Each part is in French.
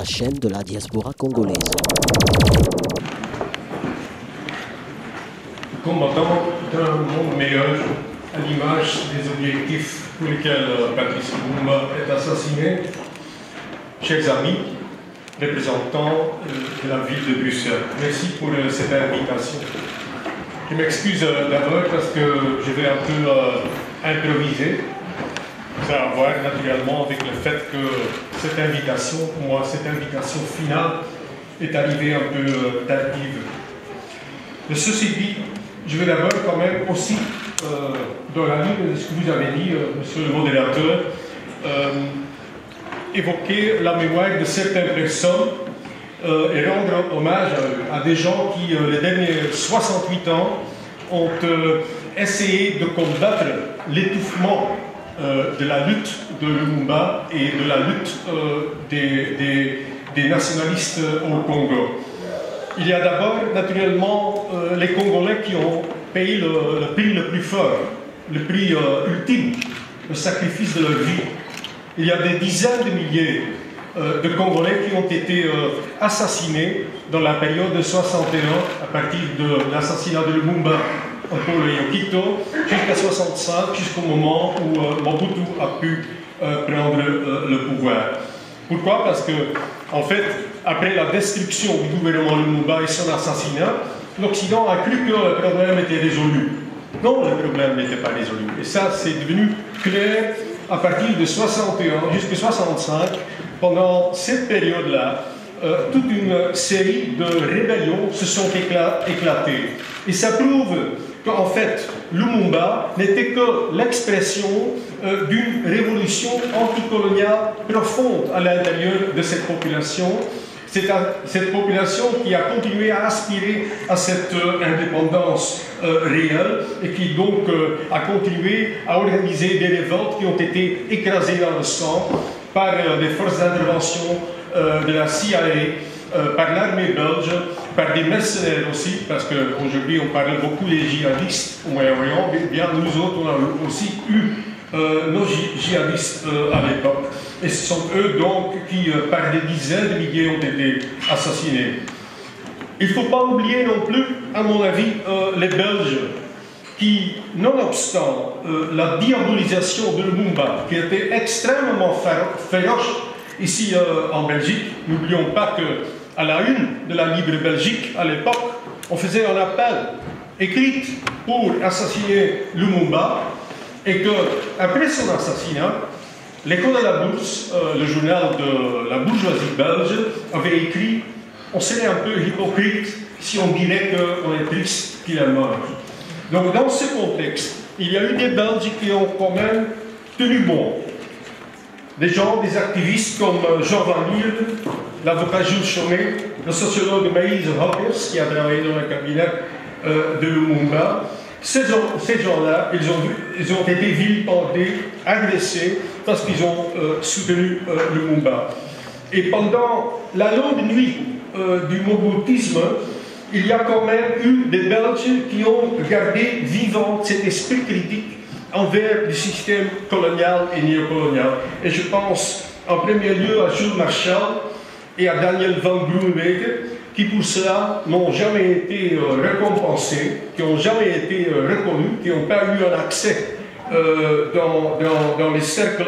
la chaîne de la diaspora congolaise. Combattant d'un monde meilleur, à l'image des objectifs pour lesquels Patrice Lumumba est assassiné, chers amis, représentants de la ville de Bruxelles, merci pour cette invitation. Je m'excuse d'abord parce que je vais un peu improviser. Ça a à voir naturellement avec le fait que cette invitation, pour moi, cette invitation finale est arrivée un peu tardive. De ceci dit, je vais d'abord quand même aussi, dans la ligne de ce que vous avez dit, monsieur le modérateur, évoquer la mémoire de certaines personnes et rendre hommage à des gens qui, les derniers 68 ans, ont essayé de combattre l'étouffement de la lutte de Lumumba et de la lutte des nationalistes au Congo. Il y a d'abord, naturellement, les Congolais qui ont payé le prix le plus fort, le prix ultime, le sacrifice de leur vie. Il y a des dizaines de milliers de Congolais qui ont été assassinés dans la période de 61, à partir de l'assassinat de Lumumba en Polo et Quito, jusqu'à 65, jusqu'au moment où Mobutu a pu prendre le pouvoir. Pourquoi? Parce que, en fait, après la destruction du gouvernement Lumumba et son assassinat, l'Occident a cru que le problème était résolu. Non, le problème n'était pas résolu. Et ça, c'est devenu clair à partir de 61 jusqu'à 65. Pendant cette période-là, toute une série de rébellions se sont éclatées. Et ça prouve qu'en fait, Lumumba n'était que l'expression d'une révolution anticoloniale profonde à l'intérieur de cette population. C'est cette population qui a continué à aspirer à cette indépendance réelle et qui donc a continué à organiser des révoltes qui ont été écrasées dans le sang par des forces d'intervention de la CIA, par l'armée belge, par des mercenaires aussi, parce qu'aujourd'hui on parle beaucoup des djihadistes au Moyen-Orient, bien nous autres on a aussi eu nos djihadistes à l'époque. Et ce sont eux donc qui, par des dizaines de milliers, ont été assassinés. Il ne faut pas oublier non plus, à mon avis, les Belges, qui, nonobstant la diabolisation de Lumumba, qui était extrêmement féroce ici en Belgique, n'oublions pas qu'à la une de la Libre Belgique, à l'époque, on faisait un appel écrit pour assassiner Lumumba, et qu'après son assassinat, l'Écho de la Bourse, le journal de la bourgeoisie belge, avait écrit « On serait un peu hypocrite si on dirait qu'on est triste qu'il est mort ». Donc dans ce contexte, il y a eu des Belges qui ont quand même tenu bon. Des gens, des activistes comme Jean Van Lier, l'avocat Jules Chaumet, le sociologue Maïs Hoppers, qui a travaillé dans le cabinet de Lumumba. Ces gens-là, ils ont été vilipendés, agressés, parce qu'ils ont soutenu Lumumba. Et pendant la longue nuit du mobutisme, il y a quand même eu des Belges qui ont gardé vivant cet esprit critique envers le système colonial et néocolonial. Et je pense en premier lieu à Jules Marchal et à Daniel van Groenewegen, qui pour cela n'ont jamais été récompensés, qui n'ont jamais été reconnus, qui n'ont pas eu un accès dans les cercles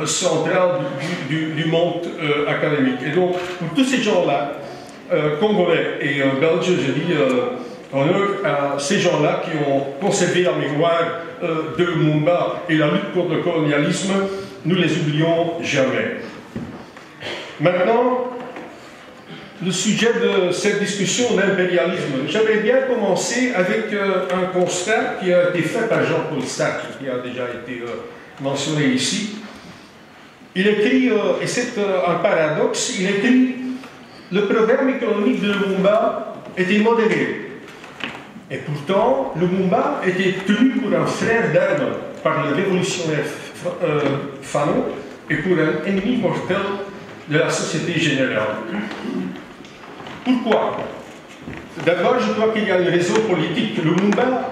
centraux du monde académique. Et donc, pour tous ces gens-là, Congolais et Belges, je dis honneur à ces gens-là qui ont conservé la mémoire de Lumumba et la lutte contre le colonialisme, nous les oublions jamais. Maintenant, le sujet de cette discussion, l'impérialisme. J'aimerais bien commencer avec un constat qui a été fait par Jean-Paul Sartre, qui a déjà été mentionné ici. Il écrit, et c'est un paradoxe, il écrit « Le programme économique de Lumumba était modéré. Et pourtant, Lumumba était tenu pour un frère d'armes par le révolutionnaire Fanon et pour un ennemi mortel de la société générale. » Pourquoi? D'abord, je crois qu'il y a un réseau politique. Lumumba,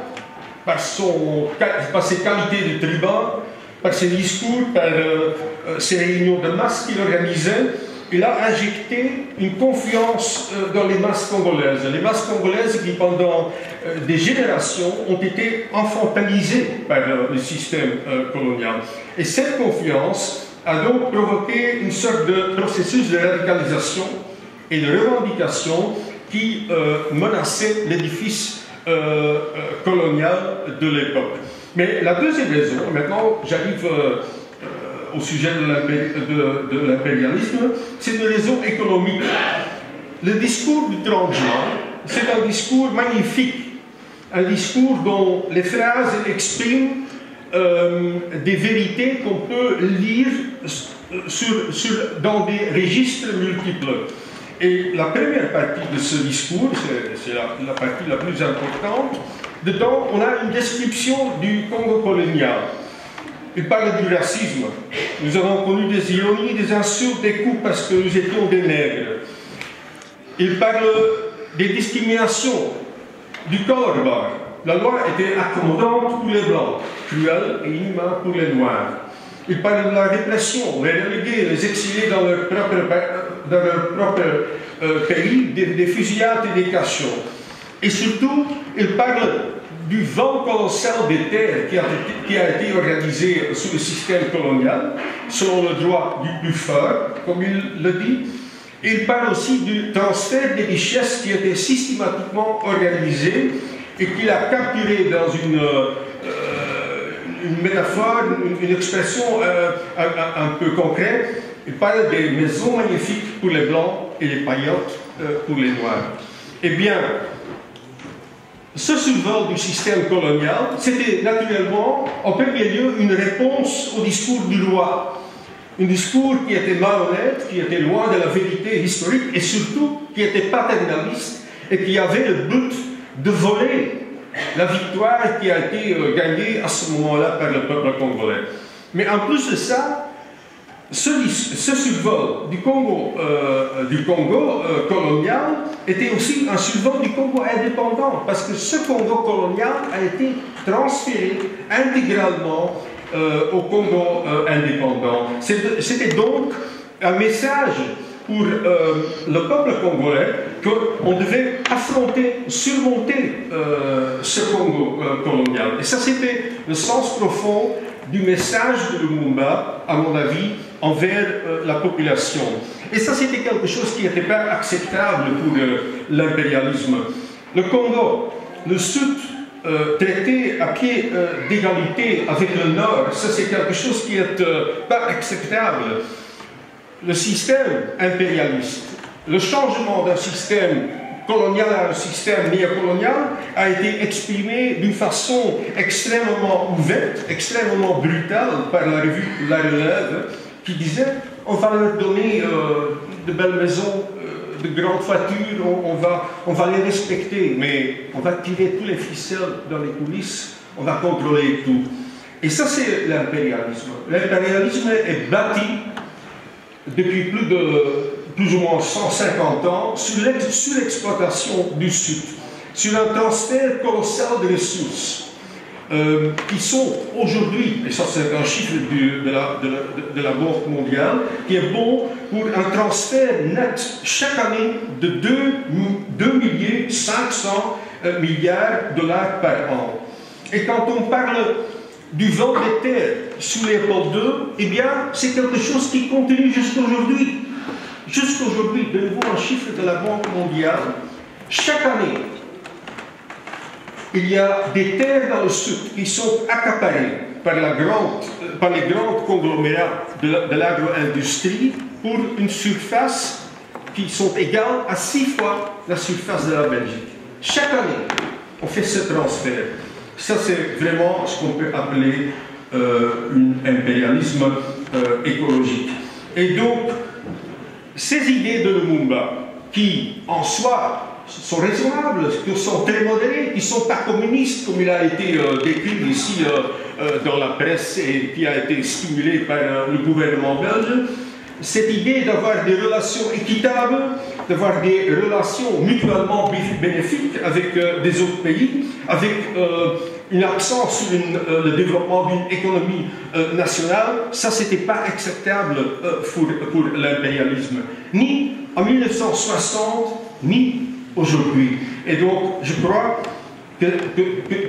par ses qualités de tribun, par ses discours, par ses réunions de masse qu'il organisait, il a injecté une confiance dans les masses congolaises. Les masses congolaises qui, pendant des générations, ont été infantilisées par le système colonial. Et cette confiance a donc provoqué une sorte de processus de radicalisation et de revendication qui menaçait l'édifice colonial de l'époque. Mais la deuxième raison, maintenant j'arrive au sujet de l'impérialisme, c'est une raison économique. Le discours du 30 juin, c'est un discours magnifique, un discours dont les phrases expriment des vérités qu'on peut lire dans des registres multiples. Et la première partie de ce discours, c'est la partie la plus importante, dedans on a une description du Congo colonial. Il parle du racisme. Nous avons connu des ironies, des insultes, des coups parce que nous étions des nègres. Il parle des discriminations, du color bar. La loi était accommodante pour les blancs, cruelle et inhumaine pour les noirs. Il parle de la répression, les relégués, les exilés dans leur propre pays, des fusillades et des cachots. Et surtout, il parle du vent colossal des terres qui a été organisé sous le système colonial, selon le droit du plus fort, comme il le dit. Et il parle aussi du transfert des richesses qui était systématiquement organisé et qu'il a capturé dans une métaphore, une expression un peu concrète. Il parle des maisons magnifiques pour les blancs et les paillotes pour les noirs. Eh bien, ce survol du système colonial, c'était naturellement, en premier lieu, une réponse au discours du roi. Un discours qui était malhonnête, qui était loin de la vérité historique et surtout qui était paternaliste et qui avait le but de voler la victoire qui a été gagnée à ce moment-là par le peuple congolais. Mais en plus de ça, ce survol du Congo colonial était aussi un survol du Congo indépendant, parce que ce Congo colonial a été transféré intégralement au Congo indépendant. C'était donc un message pour le peuple congolais qu'on devait affronter, surmonter ce Congo colonial. Et ça, c'était le sens profond du message de Lumumba, à mon avis, envers la population. Et ça, c'était quelque chose qui n'était pas acceptable pour l'impérialisme. Le Congo, le Sud, traité à pied d'égalité avec le Nord, ça c'est quelque chose qui n'est pas acceptable. Le système impérialiste, le changement d'un système colonial à un système néocolonial a été exprimé d'une façon extrêmement ouverte, extrêmement brutale par la revue La Relève, qui disait on va leur donner de belles maisons, de grandes voitures, on va les respecter, mais on va tirer tous les ficelles dans les coulisses, on va contrôler tout. Et ça, c'est l'impérialisme. L'impérialisme est bâti depuis plus ou moins 150 ans sur l'exploitation du Sud, sur un transfert colossal de ressources qui sont aujourd'hui, et ça c'est un chiffre de la Banque mondiale, qui est bon pour un transfert net chaque année de 2 500 milliards de dollars par an. Et quand on parle du vent des terres sous Léopold II, eh bien c'est quelque chose qui continue jusqu'aujourd'hui. Jusqu'aujourd'hui, de nouveau un chiffre de la Banque mondiale, chaque année, il y a des terres dans le Sud qui sont accaparées par les grandes conglomérats de l'agro-industrie pour une surface qui sont égales à 6 fois la surface de la Belgique. Chaque année, on fait ce transfert. Ça, c'est vraiment ce qu'on peut appeler un impérialisme écologique. Et donc, ces idées de Lumumba, qui en soi sont raisonnables, qui sont très modérées, qui ne sont pas communistes, comme il a été décrit ici dans la presse et qui a été stimulé par le gouvernement belge, cette idée d'avoir des relations équitables, d'avoir des relations mutuellement bénéfiques avec des autres pays, avec une absence sur le développement d'une économie nationale, ça c'était pas acceptable pour l'impérialisme, ni en 1960, ni aujourd'hui. Et donc je crois que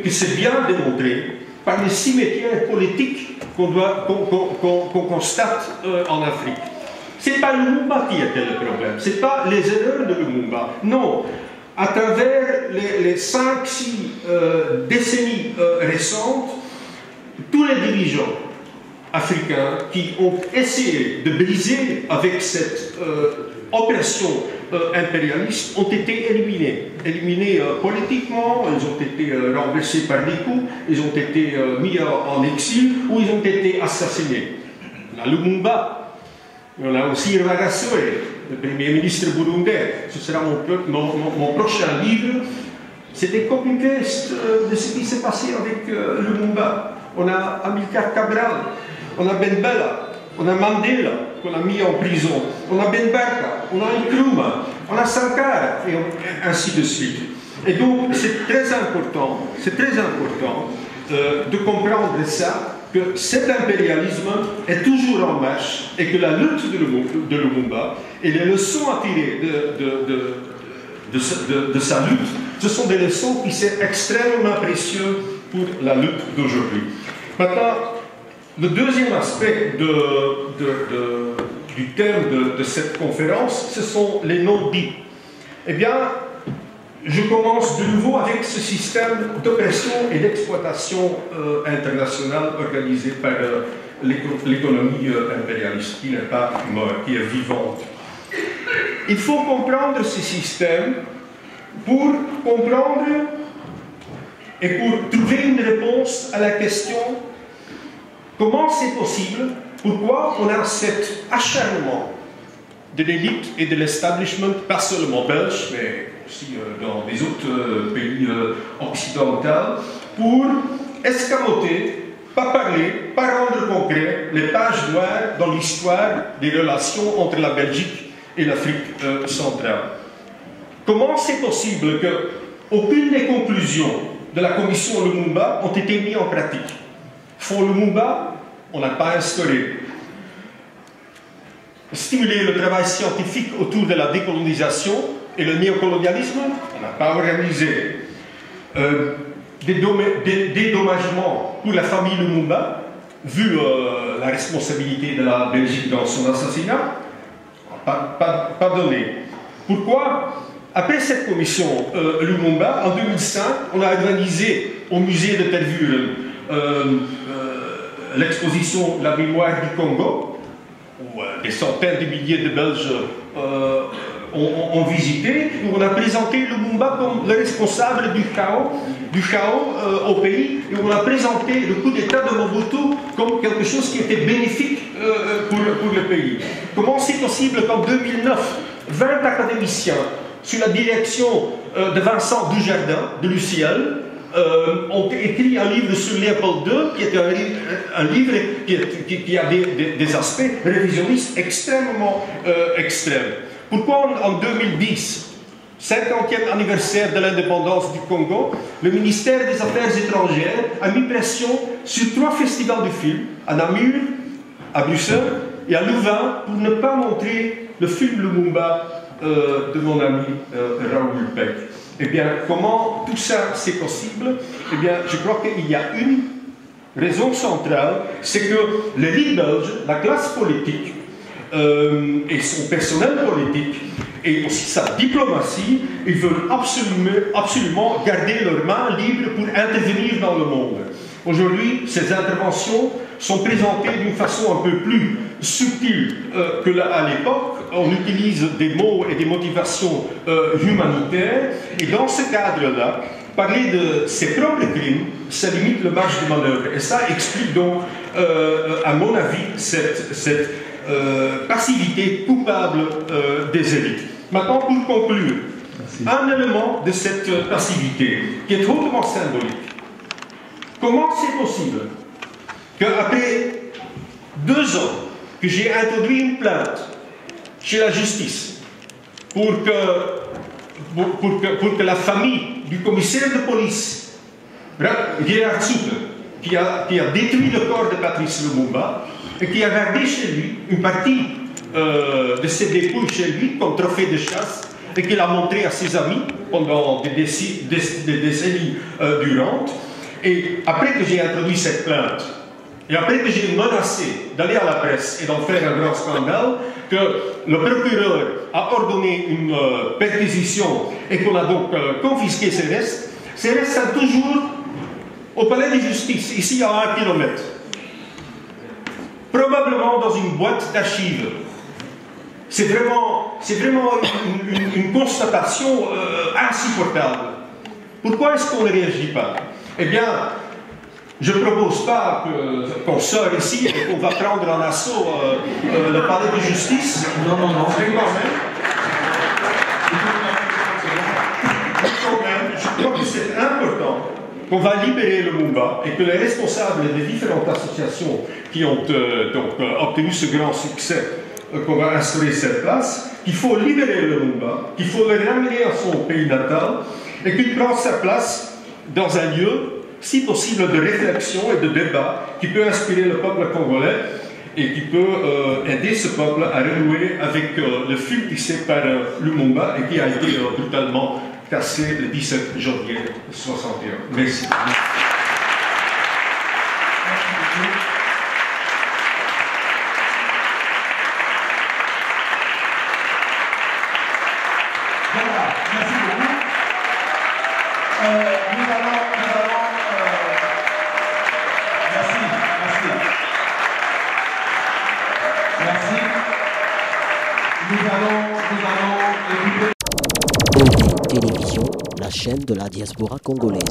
c'est bien démontré par les cimetières politiques qu'on constate en Afrique. Ce n'est pas Lumumba qui était le problème, ce n'est pas les erreurs de Lumumba, non. À travers les 5-6 décennies récentes, tous les dirigeants africains qui ont essayé de briser avec cette opération impérialiste ont été éliminés. Éliminés politiquement, ils ont été renversés par des coups, ils ont été mis en exil ou ils ont été assassinés. La Lumumba, on a aussi Rwagasore, le premier ministre burundais. Ce sera mon prochain livre. C'est des copy-paste de ce qui s'est passé avec Lumumba. On a Amilcar Cabral, on a Ben Bella, on a Mandela, qu'on a mis en prison, on a Ben Barka, on a Nkrumah, on a Sankara, et ainsi de suite. Et donc, c'est très important de comprendre ça, que cet impérialisme est toujours en marche et que la lutte de Lumumba et les leçons à tirer de sa lutte, ce sont des leçons qui sont extrêmement précieuses pour la lutte d'aujourd'hui. Maintenant, le deuxième aspect du thème de cette conférence, ce sont les non-dits. Eh bien, je commence de nouveau avec ce système d'oppression et d'exploitation internationale organisé par l'économie impérialiste, qui n'est pas morte, qui est vivante. Il faut comprendre ce système pour comprendre et pour trouver une réponse à la question comment c'est possible, pourquoi on a cet acharnement de l'élite et de l'establishment, pas seulement belge, mais aussi dans les autres pays occidentaux, pour escamoter, pas parler, pas rendre concret les pages noires dans l'histoire des relations entre la Belgique et l'Afrique centrale. Comment c'est possible qu'aucune des conclusions de la commission Lumumba ont été mises en pratique? Fonds Lumumba, on n'a pas instauré. Stimuler le travail scientifique autour de la décolonisation et le néocolonialisme, on n'a pas organisé. Des dédommagements pour la famille Lumumba, vu la responsabilité de la Belgique dans son assassinat, pas donné. Pourquoi? Après cette commission Lumumba, en 2005, on a organisé au musée de Tervuren l'exposition La mémoire du Congo, où des centaines de milliers de Belges ont visité, où on a présenté Lumumba comme le responsable du chaos au pays, et on a présenté le coup d'État de Mobutu comme quelque chose qui était bénéfique pour le pays. Comment c'est possible qu'en 2009, 20 académiciens, sous la direction de Vincent Dujardin, de l'UCL, ont écrit un livre sur Léopold II, qui était un livre qui a des aspects révisionnistes extrêmement extrêmes. Pourquoi en 2010, 50e anniversaire de l'indépendance du Congo, le ministère des Affaires étrangères a mis pression sur 3 festivals de films, à Namur, à Bruxelles et à Louvain, pour ne pas montrer le film Lumumba de mon ami Raoul Peck. Eh bien, comment tout ça c'est possible? Eh bien, je crois qu'il y a une raison centrale, c'est que l'élite belge, la classe politique et son personnel politique et aussi sa diplomatie, ils veulent absolument garder leurs mains libres pour intervenir dans le monde. Aujourd'hui, ces interventions sont présentées d'une façon un peu plus subtile qu'à l'époque. On utilise des mots et des motivations humanitaires, et dans ce cadre-là, parler de ses propres crimes, ça limite le marge de manœuvre. Et ça explique donc, à mon avis, cette passivité coupable des élites. Maintenant, pour conclure, un élément de cette passivité qui est hautement symbolique. Comment c'est possible qu'après 2 ans que j'ai introduit une plainte chez la justice pour que la famille du commissaire de police Gerhard Sutter, qui a détruit le corps de Patrice Lumumba et qui a gardé chez lui une partie de ses dépouilles chez lui comme trophée de chasse et qu'il a montré à ses amis pendant des décennies durantes. Et après que j'ai introduit cette plainte, et après que j'ai menacé d'aller à la presse et d'en faire un grand scandale, que le procureur a ordonné une perquisition et qu'on a donc confisqué ces restes sont toujours au palais de justice, ici à 1 kilomètre. Probablement dans une boîte d'archives. C'est vraiment une constatation insupportable. Pourquoi est-ce qu'on ne réagit pas? Eh bien, je ne propose pas qu'on sort ici et qu'on va prendre en assaut le palais de justice. Non. Je crois que c'est important qu'on va libérer Lumumba et que les responsables des différentes associations qui ont obtenu ce grand succès qu'on va instaurer cette place, qu'il faut libérer Lumumba, qu'il faut le ramener à son pays natal et qu'il prend sa place dans un lieu, si possible, de réflexion et de débat qui peut inspirer le peuple congolais et qui peut aider ce peuple à renouer avec le fil tissé par Lumumba et qui a été brutalement cassé le 17 janvier 1961. Merci. Télévision, la chaîne de la diaspora congolaise.